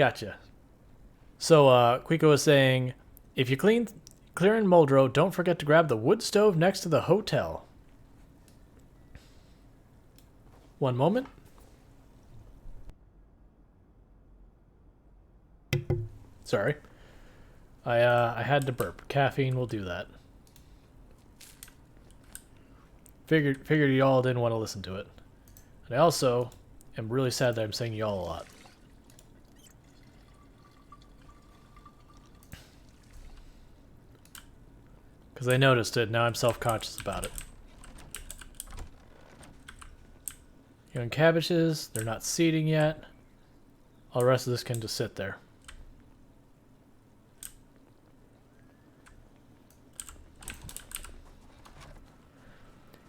Gotcha. So, Quico was saying, if you clear in Muldrow, don't forget to grab the wood stove next to the hotel. One moment. Sorry. I had to burp. Caffeine will do that. Figured y'all didn't want to listen to it. And I also am really sad that I'm saying y'all a lot. Because I noticed it, now I'm self-conscious about it. Young cabbages, they're not seeding yet. All the rest of this can just sit there.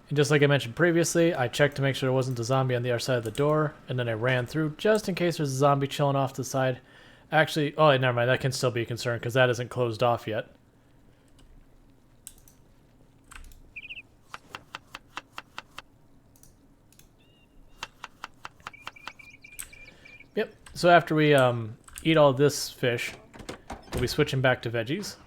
And just like I mentioned previously, I checked to make sure there wasn't a zombie on the other side of the door, and then I ran through just in case there's a zombie chilling off to the side. Actually, oh, never mind, that can still be a concern because that isn't closed off yet. Yep, so after we eat all this fish, we'll be switching back to veggies.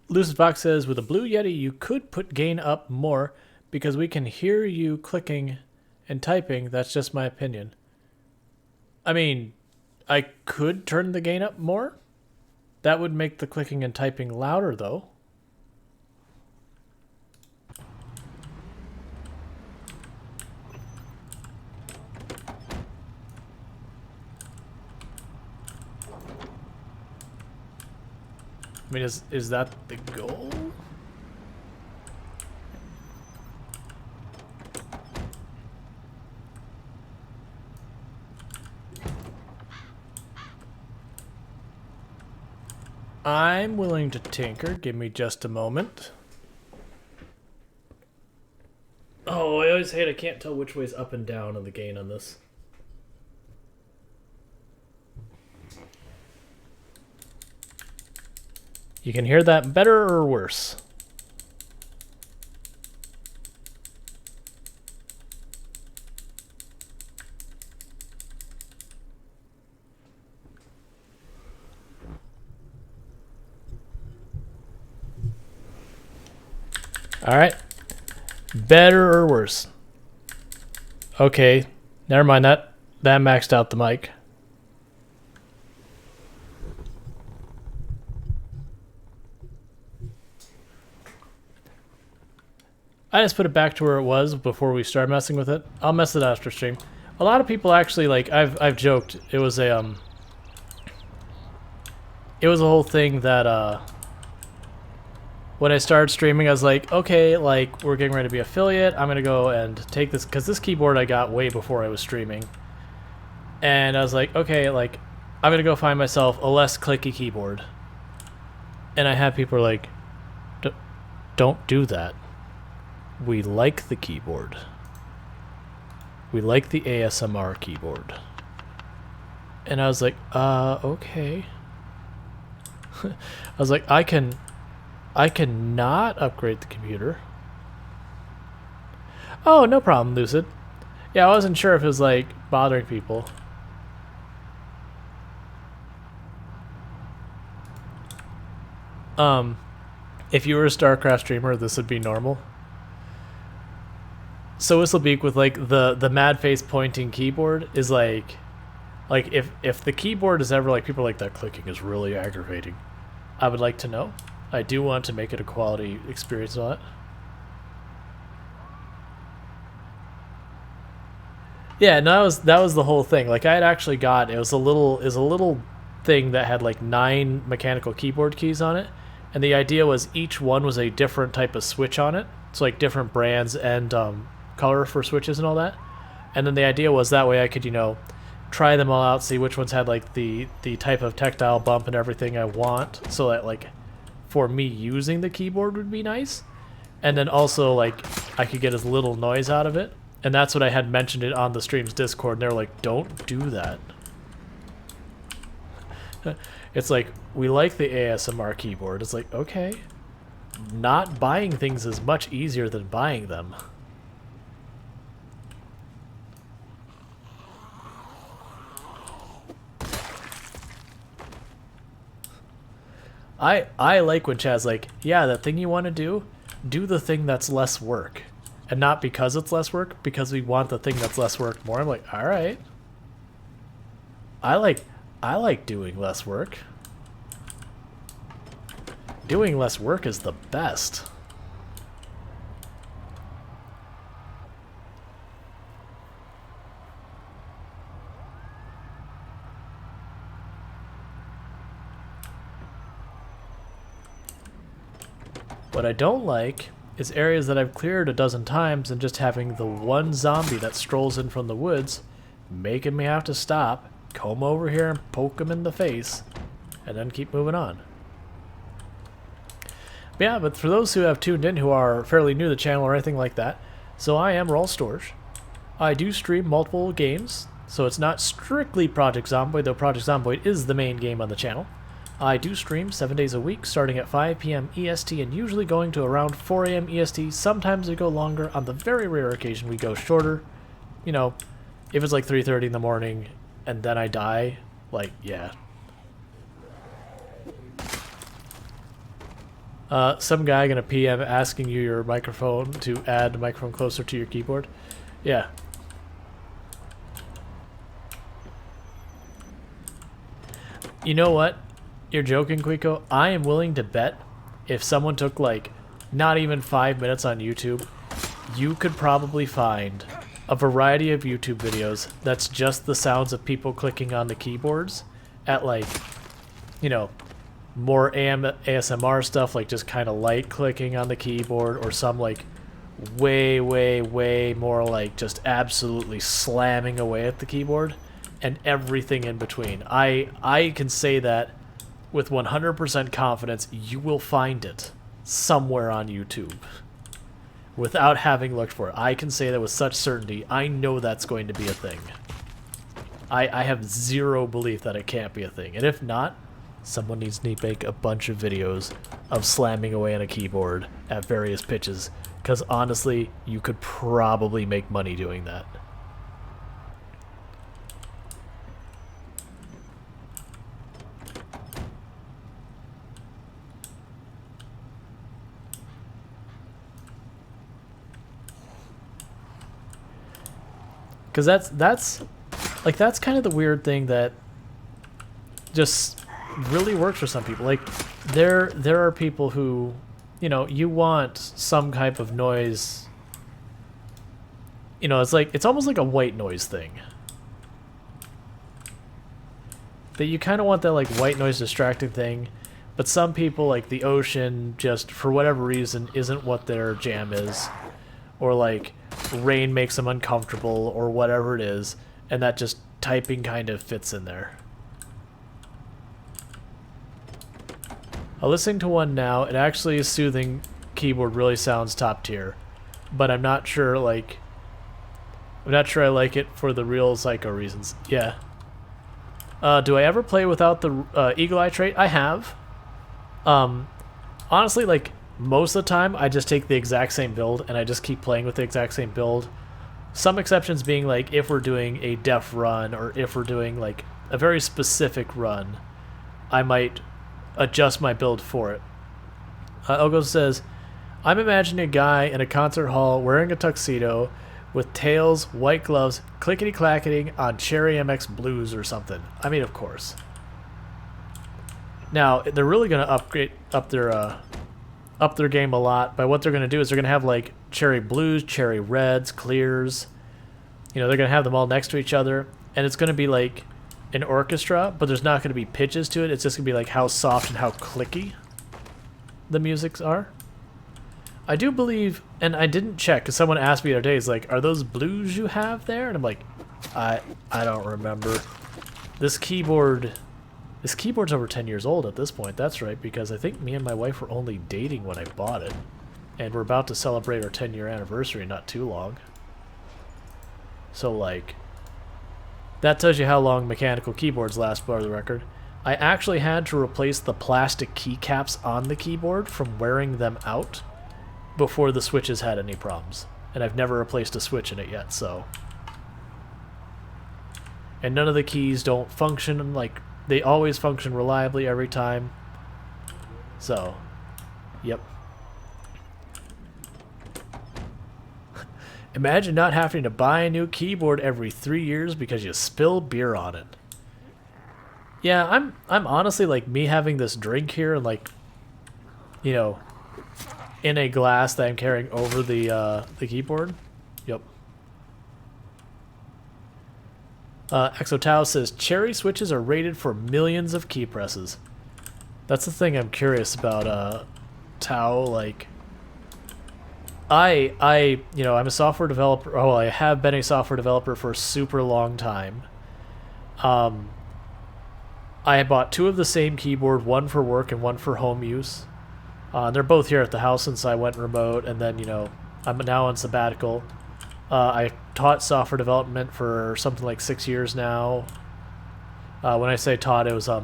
Lucid Fox says, with a Blue Yeti, you could put gain up more because we can hear you clicking and typing. That's just my opinion. I mean, I could turn the gain up more. That would make the clicking and typing louder, though. I mean, is that the goal? I'm willing to tinker. Give me just a moment. Oh, I always hate I can't tell which way's up and down on the gain on this. You can hear that better or worse? All right. Better or worse? Okay. Never mind that. That maxed out the mic. I just put it back to where it was before we start messing with it. I'll mess it after stream. A lot of people actually, like, I've joked. It was a whole thing that when I started streaming, I was like, okay, like, we're getting ready to be affiliate. I'm gonna go and take this, because this keyboard I got way before I was streaming. And I was like, okay, like, I'm gonna go find myself a less clicky keyboard. And I had people like, don't do that. We like the keyboard. We like the ASMR keyboard. And I was like, okay. I was like, I can not upgrade the computer. Oh, no problem, Lucid. Yeah, I wasn't sure if it was, like, bothering people. If you were a StarCraft streamer, this would be normal. So Whistlebeak with like the mad face pointing keyboard is like if the keyboard is ever like people are like that clicking is really aggravating, I would like to know. I do want to make it a quality experience on it. Yeah, no, that was the whole thing. Like I had actually got it was a little thing that had like 9 mechanical keyboard keys on it, and the idea was each one was a different type of switch on it. So like different brands and color for switches and all that. And then the idea was that way I could, you know, try them all out, see which ones had like the type of tactile bump and everything I want, so that like for me using the keyboard would be nice. And then also like I could get as little noise out of it. And that's what I had mentioned it on the stream's Discord, and they're like, don't do that. It's like, we like the ASMR keyboard. It's like, okay. not buying things is much easier than buying them. I like when Chad's like, yeah, that thing you want to do the thing that's less work. And not because it's less work, because we want the thing that's less work more. I'm like, all right. I like doing less work. Doing less work is the best. What I don't like is areas that I've cleared a dozen times and just having the one zombie that strolls in from the woods making me have to stop, come over here and poke him in the face, and then keep moving on. But yeah, but for those who have tuned in who are fairly new to the channel or anything like that, so I am Raw Storage. I do stream multiple games, so it's not strictly Project Zomboid, though Project Zomboid is the main game on the channel. I do stream 7 days a week, starting at 5 p.m. EST and usually going to around 4 a.m. EST. Sometimes we go longer. On the very rare occasion, we go shorter. You know, if it's like 3:30 in the morning and then I die, like, yeah. Some guy gonna PM asking you your microphone to add the microphone closer to your keyboard. Yeah. You know what? You're joking, Quico. I am willing to bet if someone took like not even 5 minutes on YouTube, you could probably find a variety of YouTube videos that's just the sounds of people clicking on the keyboards at like, you know, more ASMR stuff, like just kind of light clicking on the keyboard, or some like way more like just absolutely slamming away at the keyboard, and everything in between. I can say that with 100% confidence, you will find it somewhere on YouTube without having looked for it. I can say that with such certainty. I know that's going to be a thing. I have zero belief that it can't be a thing. And if not, someone needs to make a bunch of videos of slamming away on a keyboard at various pitches, because honestly, you could probably make money doing that. Because that's kind of the weird thing that just really works for some people. Like there are people who, you know, you want some type of noise. You know, it's almost like a white noise thing. That you kind of want that like white noise distracting thing, but some people, like the ocean, just for whatever reason isn't what their jam is, or like rain makes them uncomfortable or whatever it is, and that just typing kind of fits in there. I'm listening to one now. It actually is soothing. Keyboard really sounds top tier, but I'm not sure I like it for the real psycho reasons. Yeah. Do I ever play without the Eagle Eye trait? I have. Honestly, like most of the time, I just take the exact same build and I just keep playing with the exact same build. Some exceptions being like if we're doing a def run, or if we're doing like a very specific run, I might adjust my build for it. Elgo says, I'm imagining a guy in a concert hall wearing a tuxedo with tails, white gloves, clickety-clacketing on Cherry MX Blues or something. I mean, of course. Now, they're really going to up their game a lot by what they're going to do is they're going to have like Cherry Blues, Cherry Reds, Clears. You know, they're going to have them all next to each other, and it's going to be like an orchestra, but there's not going to be pitches to it. It's just going to be like how soft and how clicky the musics are. I do believe, and I didn't check because someone asked me the other day, is like, are those blues you have there? And I'm like, I don't remember. This keyboard's over 10 years old at this point. That's right, because I think me and my wife were only dating when I bought it, and we're about to celebrate our 10-year anniversary not too long. So like, that tells you how long mechanical keyboards last, for the record. I actually had to replace the plastic keycaps on the keyboard from wearing them out before the switches had any problems. And I've never replaced a switch in it yet, so... And none of the keys don't function, like, they always function reliably every time. So, yep. Imagine not having to buy a new keyboard every 3 years because you spill beer on it. Yeah, I'm honestly, like, me having this drink here and, like, you know, in a glass that I'm carrying over the keyboard. Yep. Exotao says, cherry switches are rated for millions of key presses. That's the thing I'm curious about, Tao, like... you know, I'm a software developer. Oh, I have been a software developer for a super long time. I bought 2 of the same keyboard, one for work and one for home use. They're both here at the house since I went remote, and then, you know, I'm now on sabbatical. I taught software development for something like 6 years now. When I say taught, it was, I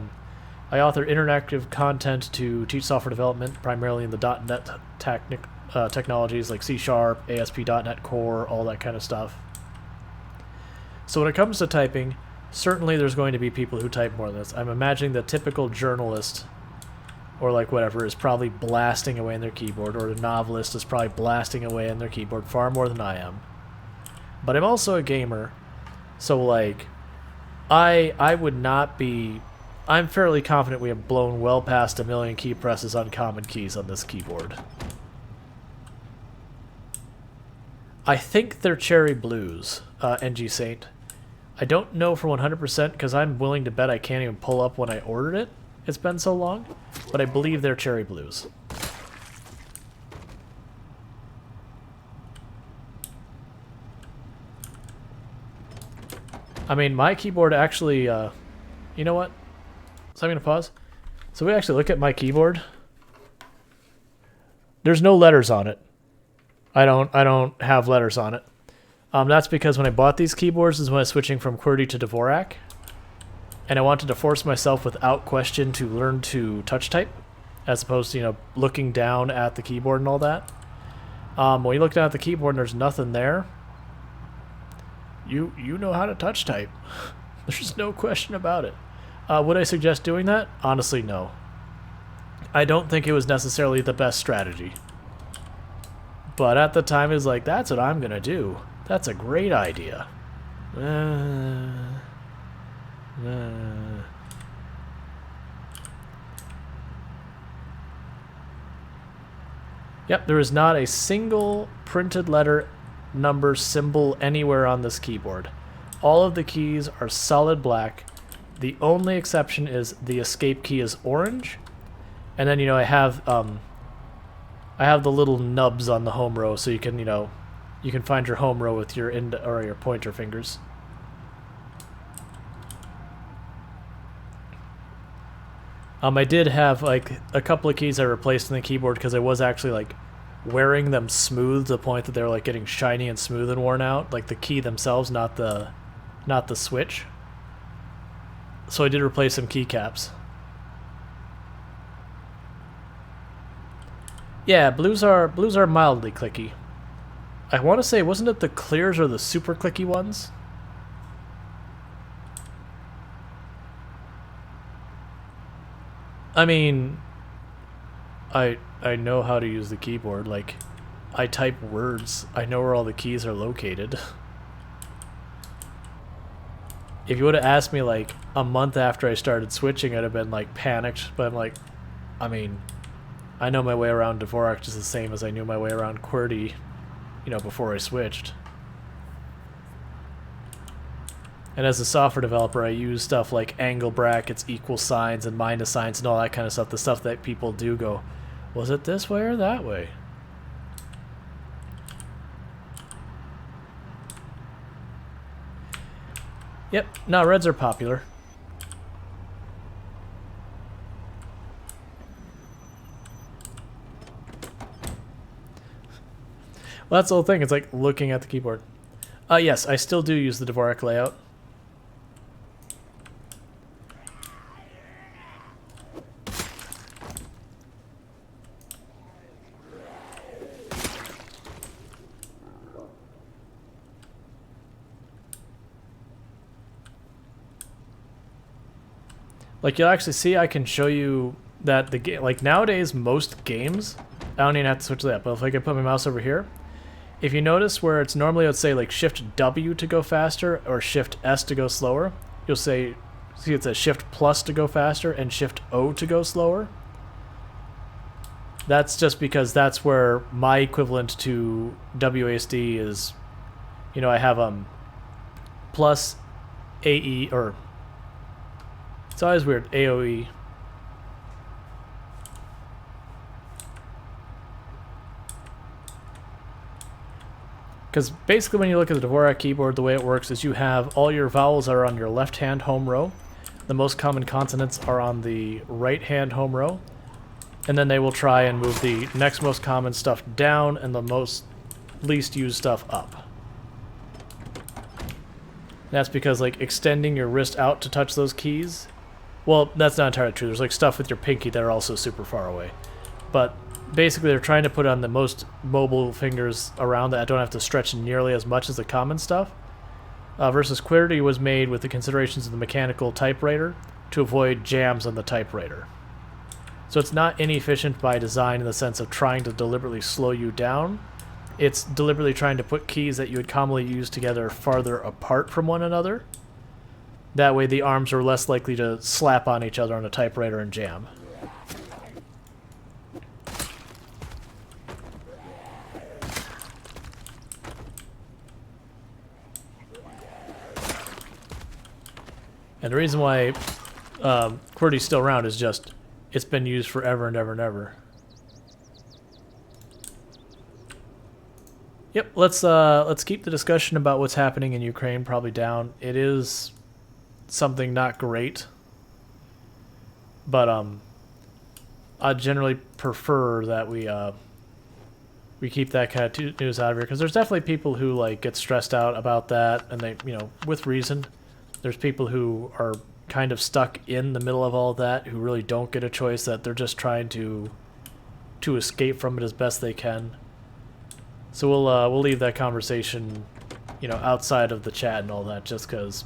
authored interactive content to teach software development, primarily in the .NET technologies like C#, ASP.NET Core, all that kind of stuff. So when it comes to typing, certainly there's going to be people who type more than this. I'm imagining the typical journalist, or like whatever, is probably blasting away in their keyboard, or the novelist is probably blasting away in their keyboard far more than I am. But I'm also a gamer, so like, I would not be... I'm fairly confident we have blown well past 1 million key presses on common keys on this keyboard. I think they're cherry blues, NG Saint. I don't know for 100% because I'm willing to bet I can't even pull up when I ordered it. It's been so long, but I believe they're cherry blues. I mean, my keyboard actually, you know what? So I'm going to pause. So we actually look at my keyboard. There's no letters on it. I don't have letters on it. That's because when I bought these keyboards is when I was switching from QWERTY to Dvorak. And I wanted to force myself without question to learn to touch type, as opposed to, you know, looking down at the keyboard and all that. When you look down at the keyboard and there's nothing there, you know how to touch type. There's no question about it. Would I suggest doing that? Honestly, no. I don't think it was necessarily the best strategy. But at the time, it was like, that's what I'm going to do. That's a great idea. Yep, there is not a single printed letter, number, symbol anywhere on this keyboard. All of the keys are solid black. The only exception is the escape key is orange. And then, you know, I have the little nubs on the home row, so you can, you know, you can find your home row with your or your pointer fingers. I did have like a couple of keys I replaced in the keyboard because I was actually like wearing them smooth to the point that they were like getting shiny and smooth and worn out, like the key themselves, not the switch. So I did replace some keycaps. Yeah, blues are mildly clicky. I want to say, wasn't it the clears or the super clicky ones? I mean, I know how to use the keyboard. Like, I type words. I know where all the keys are located. If you would have asked me like a month after I started switching, I'd have been like panicked. But I'm like, I mean, I know my way around Dvorak just the same as I knew my way around QWERTY, you know, before I switched. And as a software developer, I use stuff like angle brackets, equal signs, and minus signs, and all that kind of stuff. The stuff that people do go, was it this way or that way? Yep, no, reds are popular. Well, that's the whole thing. It's like looking at the keyboard. Yes, I still do use the Dvorak layout. Like you'll actually see, I can show you that the game, like nowadays most games, I don't even have to switch to that, but if I can put my mouse over here, if you notice where it's normally, let's say like Shift W to go faster or Shift S to go slower, you'll see it says Shift plus to go faster and Shift O to go slower. That's just because that's where my equivalent to WASD is, you know, I have plus AE, or it's always weird, AOE. Because basically when you look at the Dvorak keyboard, the way it works is you have all your vowels are on your left-hand home row. The most common consonants are on the right-hand home row. And then they will try and move the next most common stuff down and the most least used stuff up. That's because, like, extending your wrist out to touch those keys, well, that's not entirely true. There's, like, stuff with your pinky that are also super far away. But basically they're trying to put on the most mobile fingers around that don't have to stretch nearly as much as the common stuff. Versus QWERTY was made with the considerations of the mechanical typewriter to avoid jams on the typewriter. So it's not inefficient by design in the sense of trying to deliberately slow you down. It's deliberately trying to put keys that you would commonly use together farther apart from one another. That way the arms are less likely to slap on each other on a typewriter and jam. And the reason why QWERTY's still around is just it's been used forever and ever and ever. Yep, let's keep the discussion about what's happening in Ukraine probably down. It is something not great, but I generally prefer that we keep that kind of news out of here, because there's definitely people who like get stressed out about that, and they, you know, with reason. There's people who are kind of stuck in the middle of all that, who really don't get a choice, that they're just trying to escape from it as best they can. So we'll leave that conversation, you know, outside of the chat and all that, just because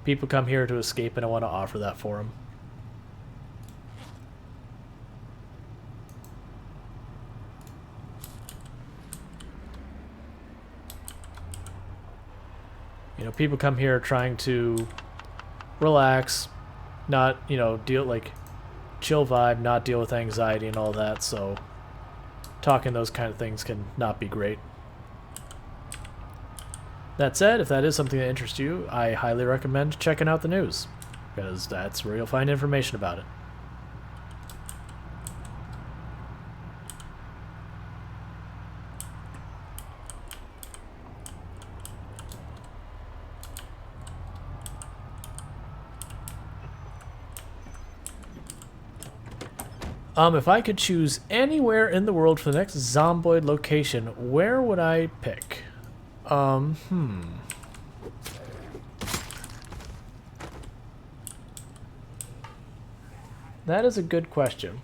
people come here to escape, and I want to offer that for them. You know, people come here trying to relax, not, you know, deal, like, chill vibe, not deal with anxiety and all that, so talking those kind of things can not be great. That said, if that is something that interests you, I highly recommend checking out the news, because that's where you'll find information about it. If I could choose anywhere in the world for the next Zomboid location, where would I pick? That is a good question.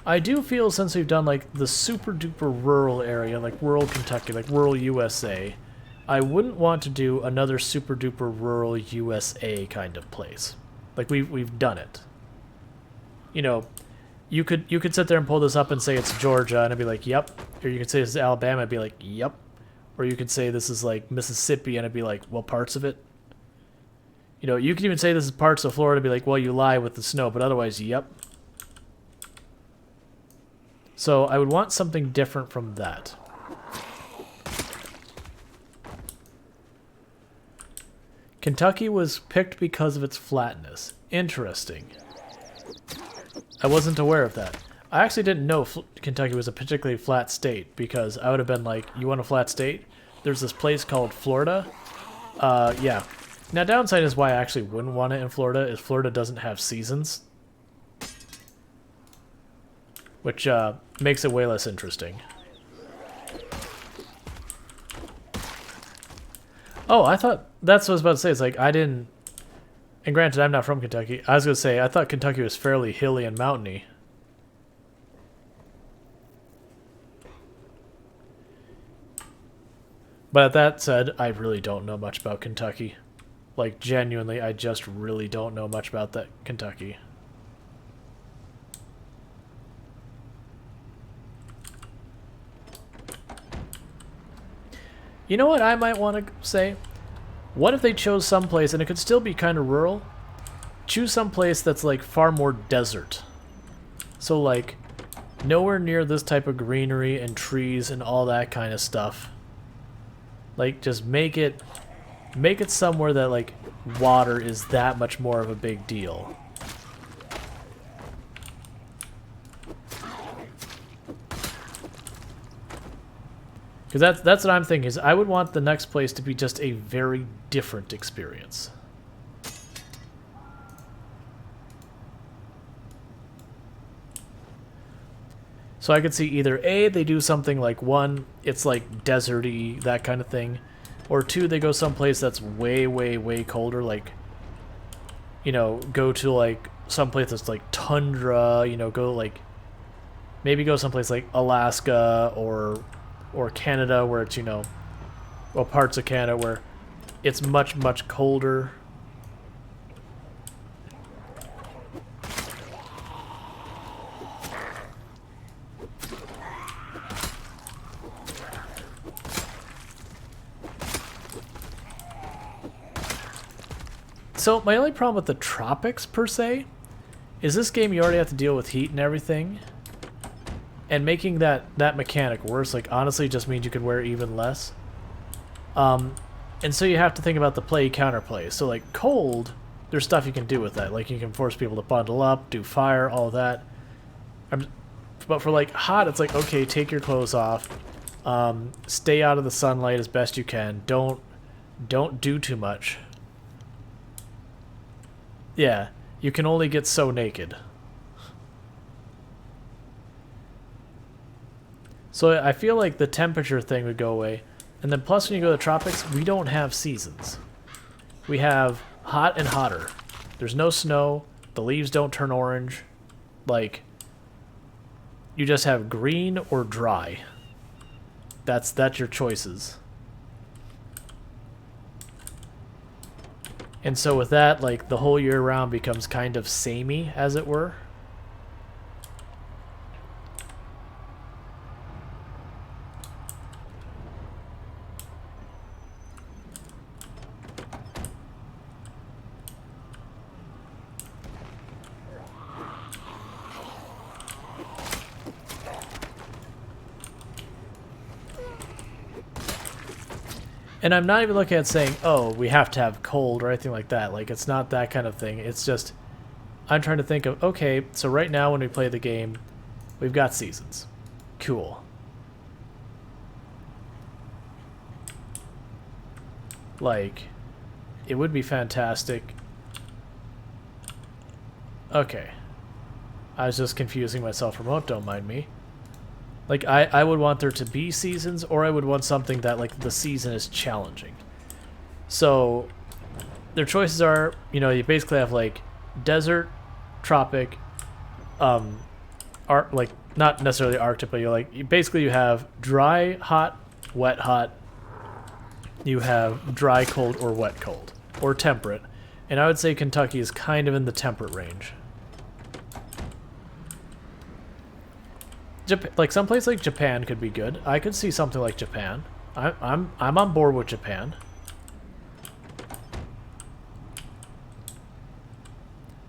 I do feel, since we've done like the super duper rural area, like rural Kentucky, like rural USA, I wouldn't want to do another super duper rural USA kind of place. Like we've done it. You know, you could sit there and pull this up and say it's Georgia, and I'd be like, yep. Or you could say this is Alabama, I'd be like, yep. Or you could say this is like Mississippi, and I'd be like, well, parts of it. You know, you could even say this is parts of Florida, and be like, well, you lie with the snow, but otherwise, yep. So I would want something different from that. Kentucky was picked because of its flatness. Interesting. I wasn't aware of that. I actually didn't know Kentucky was a particularly flat state, because I would have been like, you want a flat state? There's this place called Florida. Yeah. Now, downside is why I actually wouldn't want it in Florida, is Florida doesn't have seasons. Which makes it way less interesting. Oh, I thought, that's what I was about to say, it's like, I didn't... And granted, I'm not from Kentucky. I was going to say, I thought Kentucky was fairly hilly and mountainy. But that said, I really don't know much about Kentucky. Like, genuinely, I just really don't know much about that Kentucky. You know what I might want to say? What if they chose someplace, and it could still be kind of rural, choose someplace that's like far more desert. So like, nowhere near this type of greenery and trees and all that kind of stuff. Like, just make it somewhere that like water is that much more of a big deal. Because that's what I'm thinking, is I would want the next place to be just a very different experience. So I could see either A, they do something like, one, it's like deserty, that kind of thing, or two, they go someplace that's way, way, way colder, like, you know, go to like someplace that's like tundra, you know, go like, maybe go someplace like Alaska or Canada, where it's, you know, well, parts of Canada where it's much, much colder. So my only problem with the tropics, per se, is this game you already have to deal with heat and everything. And making that mechanic worse, like, honestly, just means you could wear even less. And so you have to think about the play-counterplay. So, like, cold, there's stuff you can do with that. Like, you can force people to bundle up, do fire, all that. But for, like, hot, it's like, okay, take your clothes off. Stay out of the sunlight as best you can. Don't do too much. Yeah, you can only get so naked. So I feel like the temperature thing would go away. And then plus when you go to the tropics, we don't have seasons. We have hot and hotter. There's no snow. The leaves don't turn orange. Like, you just have green or dry. That's your choices. And so with that, like, the whole year round becomes kind of samey, as it were. And I'm not even looking at saying, oh, we have to have cold or anything like that. Like, it's not that kind of thing. It's just, I'm trying to think of, okay, so right now when we play the game, we've got seasons. Cool. Like, it would be fantastic. Okay. I was just confusing myself remote, don't mind me. Like, I would want there to be seasons, or I would want something that, like, the season is challenging. So, their choices are, you know, you basically have, like, desert, tropic, like, not necessarily Arctic, but basically you have dry, hot, wet, hot. You have dry, cold, or wet, cold, or temperate. And I would say Kentucky is kind of in the temperate range. Like, someplace like Japan could be good. I could see something like Japan. I'm on board with Japan.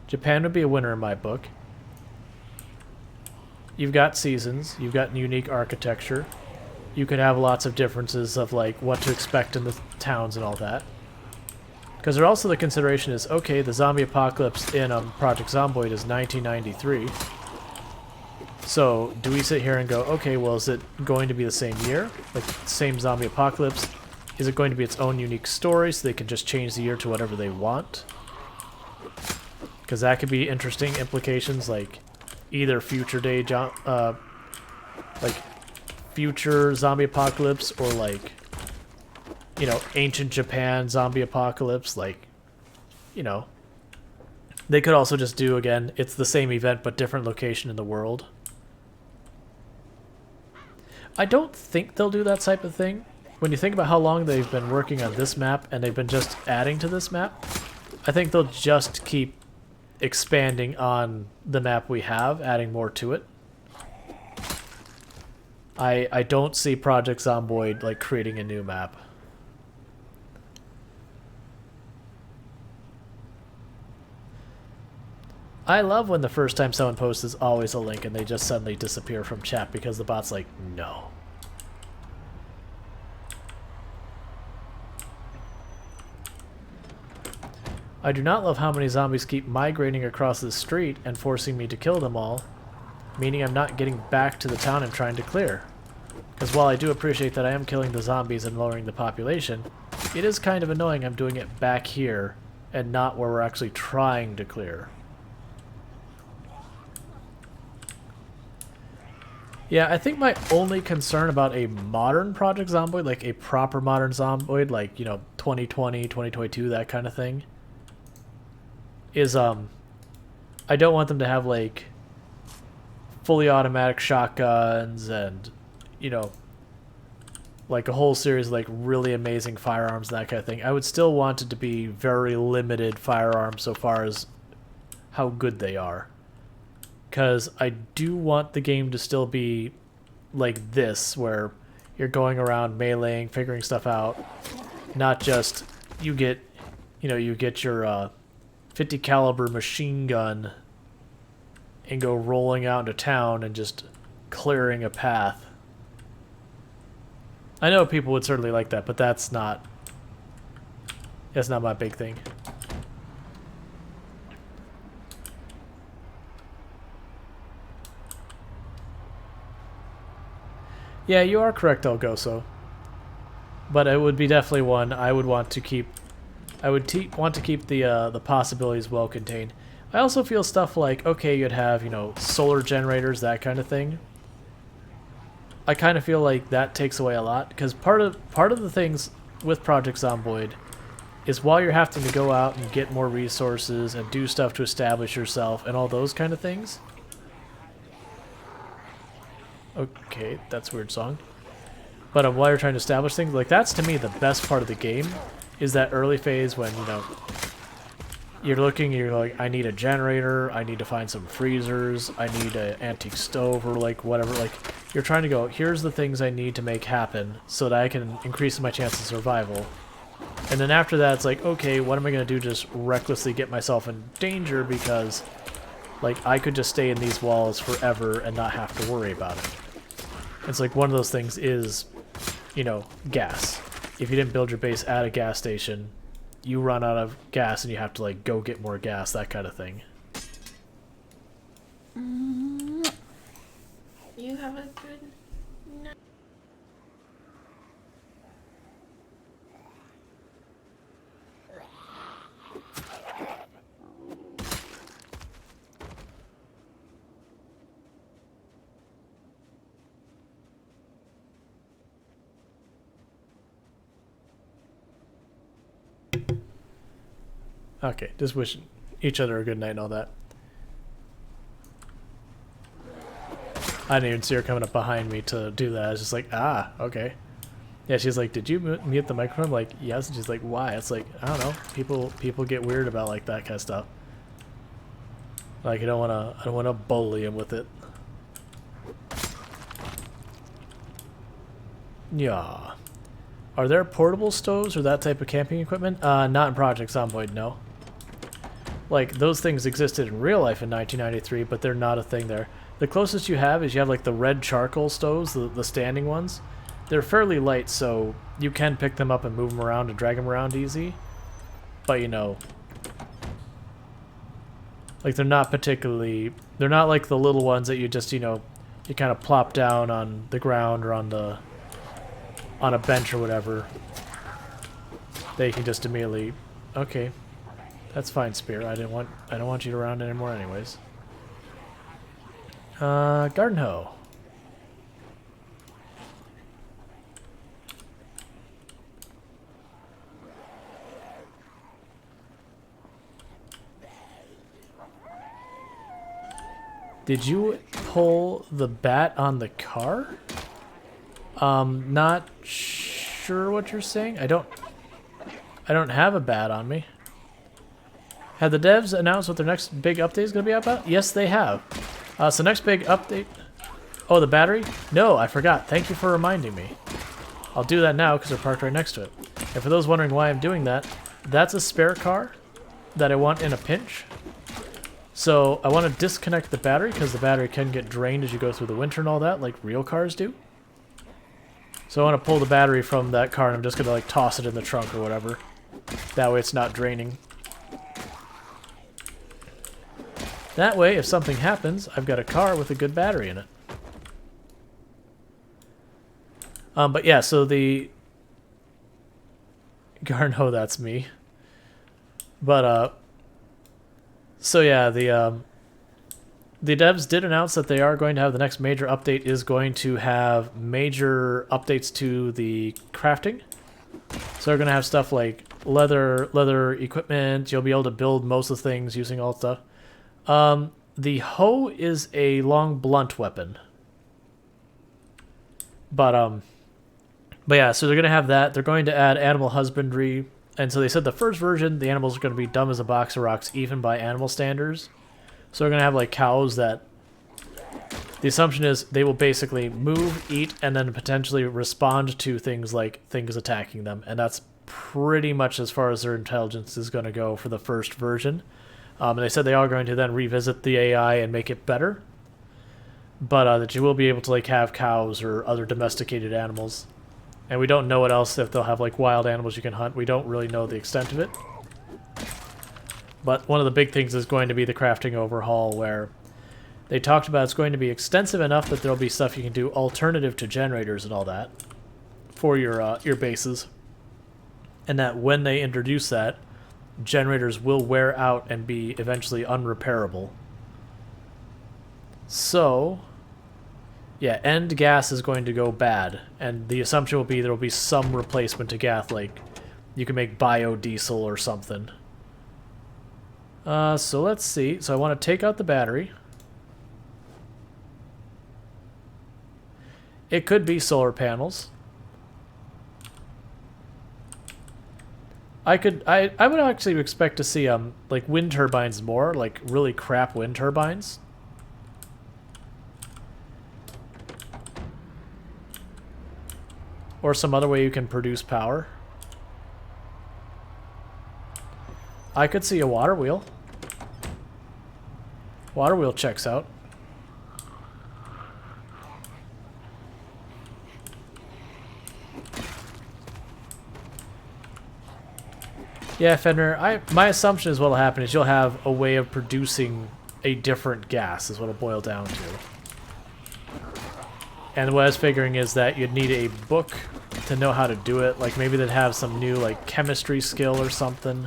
Japan would be a winner in my book. You've got seasons. You've got unique architecture. You could have lots of differences of, like, what to expect in the towns and all that. Because there also the consideration is, okay, the zombie apocalypse in Project Zomboid is 1993. So, do we sit here and go, okay, well, is it going to be the same year? Like, same zombie apocalypse? Is it going to be its own unique story so they can just change the year to whatever they want? Because that could be interesting implications, like either future day, like future zombie apocalypse, or like, you know, ancient Japan zombie apocalypse. Like, you know, they could also just do, again, it's the same event but different location in the world. I don't think they'll do that type of thing. when you think about how long they've been working on this map and they've been just adding to this map, I think they'll just keep expanding on the map we have, adding more to it. I don't see Project Zomboid like creating a new map. I love when the first time someone posts is always a link and they just suddenly disappear from chat because the bot's like, no. I do not love how many zombies keep migrating across the street and forcing me to kill them all, meaning I'm not getting back to the town I'm trying to clear. Because while I do appreciate that I am killing the zombies and lowering the population, it is kind of annoying I'm doing it back here and not where we're actually trying to clear. Yeah, I think my only concern about a modern Project Zomboid, like a proper modern Zomboid, like, you know, 2020, 2022, that kind of thing, is, I don't want them to have, like, fully automatic shotguns and, you know, like a whole series of, like, really amazing firearms and that kind of thing. I would still want it to be very limited firearms so far as how good they are. Because I do want the game to still be like this, where you're going around meleeing, figuring stuff out, not just you get your 50 caliber machine gun and go rolling out into town and just clearing a path. I know people would certainly like that, but that's not my big thing. Yeah, you are correct, Elgoso. But it would be definitely one I would want to keep. I would want to keep the possibilities well contained. I also feel stuff like, okay, you'd have, you know, solar generators, that kind of thing. I kind of feel like that takes away a lot, because part of the things with Project Zomboid is while you're having to go out and get more resources and do stuff to establish yourself and all those kind of things. Okay, that's a weird song. But while you're trying to establish things, like, that's to me the best part of the game, is that early phase when, you know, you're looking, you're like, I need a generator, I need to find some freezers, I need an antique stove, or like whatever. Like, you're trying to go, here's the things I need to make happen so that I can increase my chance of survival. And then after that, it's like, okay, what am I going to do? Just recklessly get myself in danger because, like, I could just stay in these walls forever and not have to worry about it. It's like one of those things is, you know, gas. If you didn't build your base at a gas station, you run out of gas and you have to, like, go get more gas, that kind of thing. You have a good night. Okay, just wish each other a good night and all that. I didn't even see her coming up behind me to do that. I was just like, ah, okay. Yeah, she's like, did you mute the microphone? I'm like, yes. And she's like, why? It's like, I don't know. People get weird about, like, that kind of stuff. Like, I don't wanna bully him with it. Yeah. Are there portable stoves or that type of camping equipment? Not in Project Zomboid, no. Like, those things existed in real life in 1993, but they're not a thing there. The closest you have is you have, like, the red charcoal stoves, the standing ones. They're fairly light, so you can pick them up and move them around and drag them around easy. But, you know, like, they're not like the little ones that you just, you know, you kind of plop down on the ground or on a bench or whatever. They can just immediately, okay, that's fine, Spear. I don't want you around anymore anyways. Garden hoe. Did you pull the bat on the car? Not sure what you're saying. I don't have a bat on me. Have the devs announced what their next big update is going to be about? Yes, they have. So next big update... Oh, the battery? No, I forgot. Thank you for reminding me. I'll do that now because they're parked right next to it. And for those wondering why I'm doing that, that's a spare car that I want in a pinch. So I want to disconnect the battery because the battery can get drained as you go through the winter and all that, like real cars do. So I want to pull the battery from that car and I'm just going to like toss it in the trunk or whatever. That way it's not draining. That way, if something happens, I've got a car with a good battery in it. But yeah, so the... Garno, that's me. But, so yeah, the devs did announce that they are going to have the next major update is going to have major updates to the crafting. So they're going to have stuff like leather equipment. You'll be able to build most of the things using all stuff. The hoe is a long blunt weapon. But yeah, so they're going to have that. They're going to add animal husbandry. And so they said the first version, the animals are going to be dumb as a box of rocks, even by animal standards. So they're going to have like cows that... The assumption is they will basically move, eat, and then potentially respond to things like things attacking them. And that's pretty much as far as their intelligence is going to go for the first version. And they said they are going to then revisit the AI and make it better. But that you will be able to like have cows or other domesticated animals. And we don't know what else, if they'll have like wild animals you can hunt. We don't really know the extent of it. But one of the big things is going to be the crafting overhaul, where they talked about it's going to be extensive enough that there'll be stuff you can do alternative to generators and all that for your bases. And that when they introduce that, generators will wear out and be eventually unrepairable. So... yeah, end gas is going to go bad, and the assumption will be there will be some replacement to gas, like you can make biodiesel or something. So let's see. So I want to take out the battery. It could be solar panels. I would actually expect to see like wind turbines more, like really crap wind turbines. Or some other way you can produce power. I could see a water wheel. Water wheel checks out. Yeah, Fenrir, my assumption is what'll happen is you'll have a way of producing a different gas, is what it'll boil down to. And what I was figuring is that you'd need a book to know how to do it. Like maybe they'd have some new like chemistry skill or something.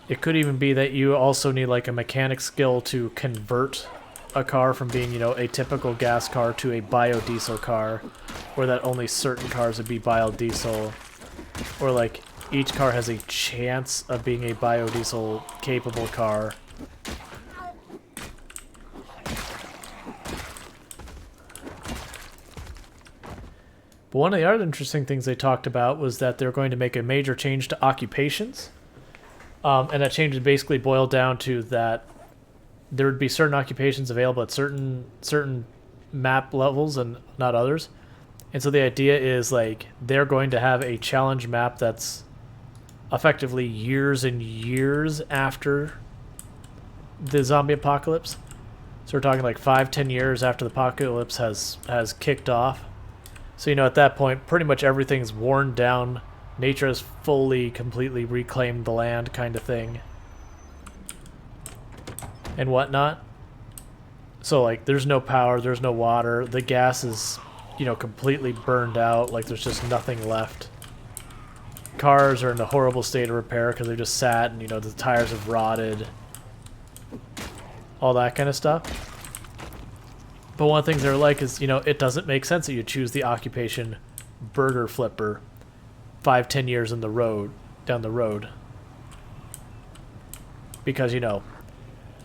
It could even be that you also need like a mechanic skill to convert a car from being, you know, a typical gas car to a biodiesel car, or that only certain cars would be biodiesel, or like each car has a chance of being a biodiesel capable car. But one of the other interesting things they talked about was that they're going to make a major change to occupations. And that change would basically boil down to that there would be certain occupations available at certain map levels and not others. And so the idea is like they're going to have a challenge map that's effectively years and years after the zombie apocalypse. So we're talking like 5-10 years after the apocalypse has kicked off. So, you know, at that point, pretty much everything's worn down. Nature has fully, completely reclaimed the land kind of thing. And whatnot. So, like, there's no power, there's no water. The gas is, you know, completely burned out. Like, there's just nothing left. Cars are in a horrible state of repair because they're just sat and, you know, the tires have rotted. All that kind of stuff. But one of the things they're like is, you know, it doesn't make sense that you choose the occupation burger flipper 5-10 years down the road. Because, you know,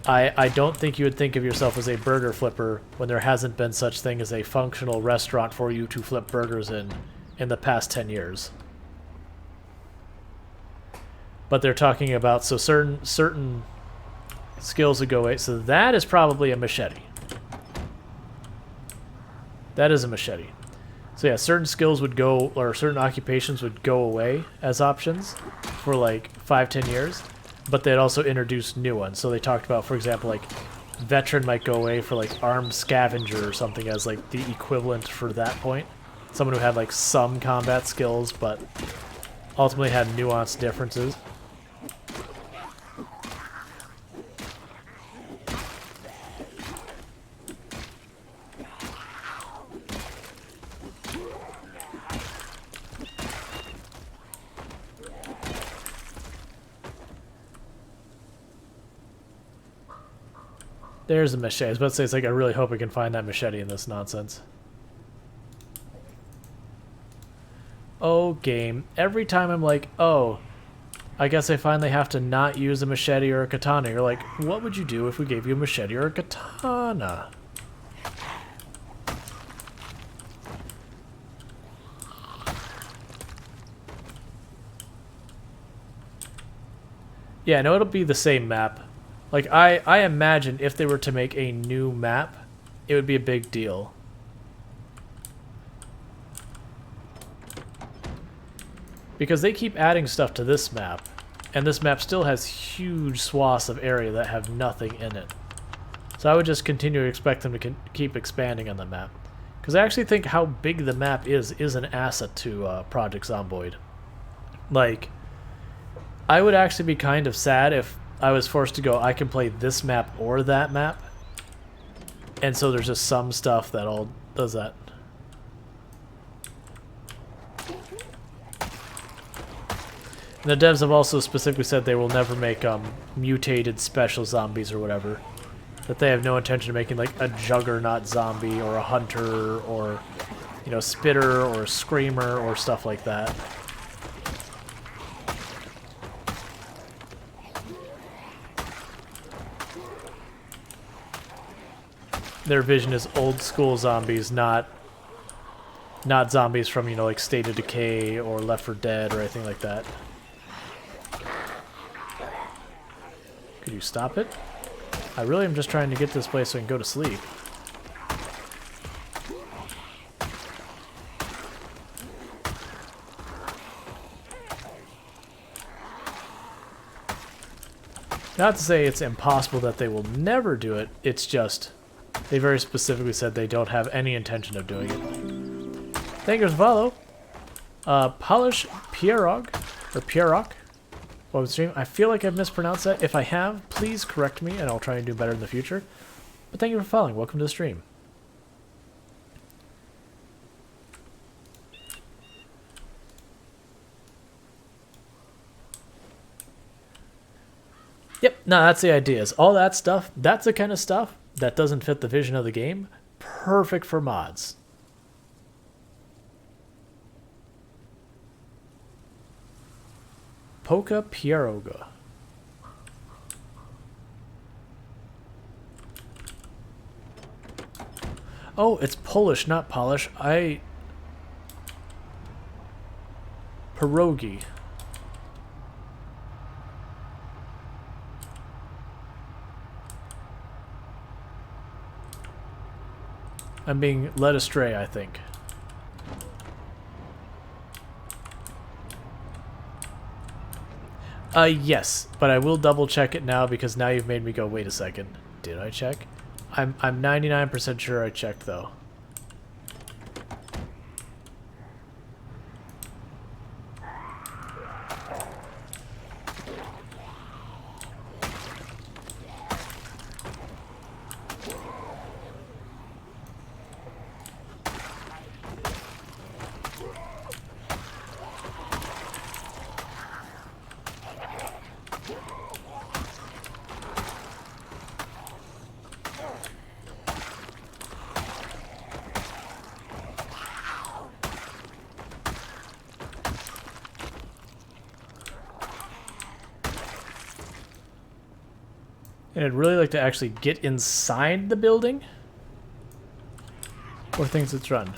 I don't think you would think of yourself as a burger flipper when there hasn't been such thing as a functional restaurant for you to flip burgers in the past 10 years. But they're talking about, so certain skills would go away. So that is probably a machete. That is a machete. So yeah, certain skills would go, or certain occupations would go away as options for like 5-10 years, but they'd also introduce new ones. So they talked about, for example, like veteran might go away for like armed scavenger or something as like the equivalent for that point. Someone who had like some combat skills, but ultimately had nuanced differences. There's a machete. I was about to say, it's like, I really hope I can find that machete in this nonsense. Oh, game. Every time I'm like, oh, I guess I finally have to not use a machete or a katana. You're like, what would you do if we gave you a machete or a katana? Yeah, no, it'll be the same map. Like, I imagine if they were to make a new map, it would be a big deal. Because they keep adding stuff to this map, and this map still has huge swaths of area that have nothing in it. So I would just continue to expect them to keep expanding on the map. Because I actually think how big the map is an asset to Project Zomboid. Like, I would actually be kind of sad if I was forced to go, I can play this map or that map. And so there's just some stuff that all does that. And the devs have also specifically said they will never make mutated special zombies or whatever. That they have no intention of making like a juggernaut zombie or a hunter or, you know, spitter or screamer or stuff like that. Their vision is old school zombies, not zombies from, you know, like State of Decay or Left 4 Dead or anything like that. Could you stop it? I really am just trying to get this place so I can go to sleep. Not to say it's impossible that they will never do it, it's just they very specifically said they don't have any intention of doing it. Thank you for the follow. Polish Pierog, or Pierock, on stream. I feel like I've mispronounced that. If I have, please correct me and I'll try and do better in the future. But thank you for following. Welcome to the stream. Yep, no, that's the idea. Is all that stuff, that's the kind of stuff that doesn't fit the vision of the game. Perfect for mods. Polka Pieroga. Oh, it's Polish, not Polish. Pierogi. I'm being led astray, I think. Yes, but I will double check it now because now you've made me go, wait a second. Did I check? I'm 99% sure I checked though. And I'd really like to actually get inside the building. Or things it's run.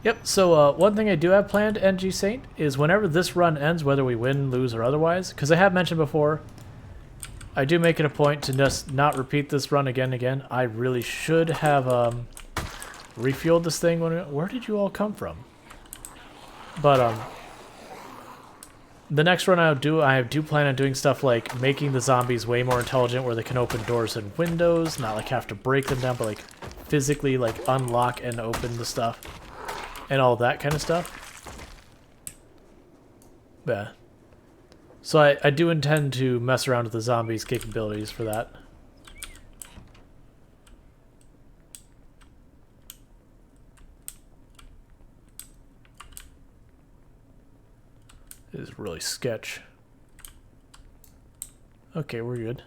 Yep, so one thing I do have planned, NG Saint, is whenever this run ends, whether we win, lose, or otherwise, because I have mentioned before, I do make it a point to just not repeat this run again and again. I really should have refueled this thing. Where did you all come from? But the next run I do plan on doing stuff like making the zombies way more intelligent, where they can open doors and windows, not like have to break them down, but like physically like unlock and open the stuff. And all that kind of stuff. Yeah. So I do intend to mess around with the zombies' capabilities for that. It is really sketch. Okay, we're good.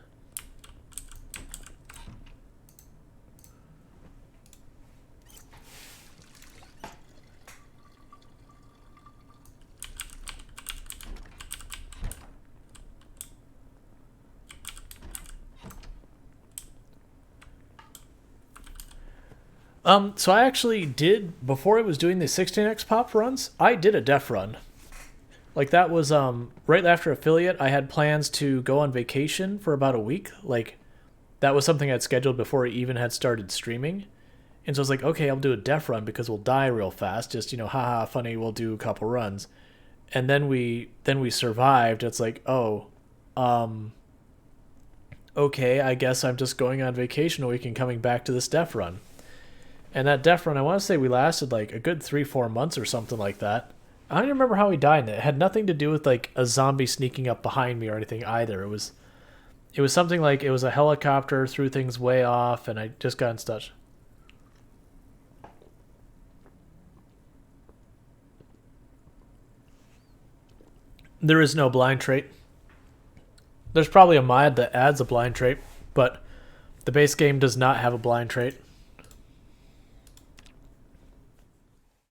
So I actually did, before I was doing the 16x pop runs, I did a def run. Like that was, right after affiliate, I had plans to go on vacation for about a week. Like, that was something I'd scheduled before I even had started streaming. And so I was like, okay, I'll do a def run because we'll die real fast. Just, you know, haha, funny, we'll do a couple runs. And then we survived. It's like, oh, okay, I guess I'm just going on vacation a week and coming back to this def run. And that def run, I want to say we lasted like a good 3-4 months or something like that. I don't even remember how we died in it. It had nothing to do with like a zombie sneaking up behind me or anything either. It was something like it was a helicopter, threw things way off, and I just got stuck. There is no blind trait. There's probably a mod that adds a blind trait, but the base game does not have a blind trait.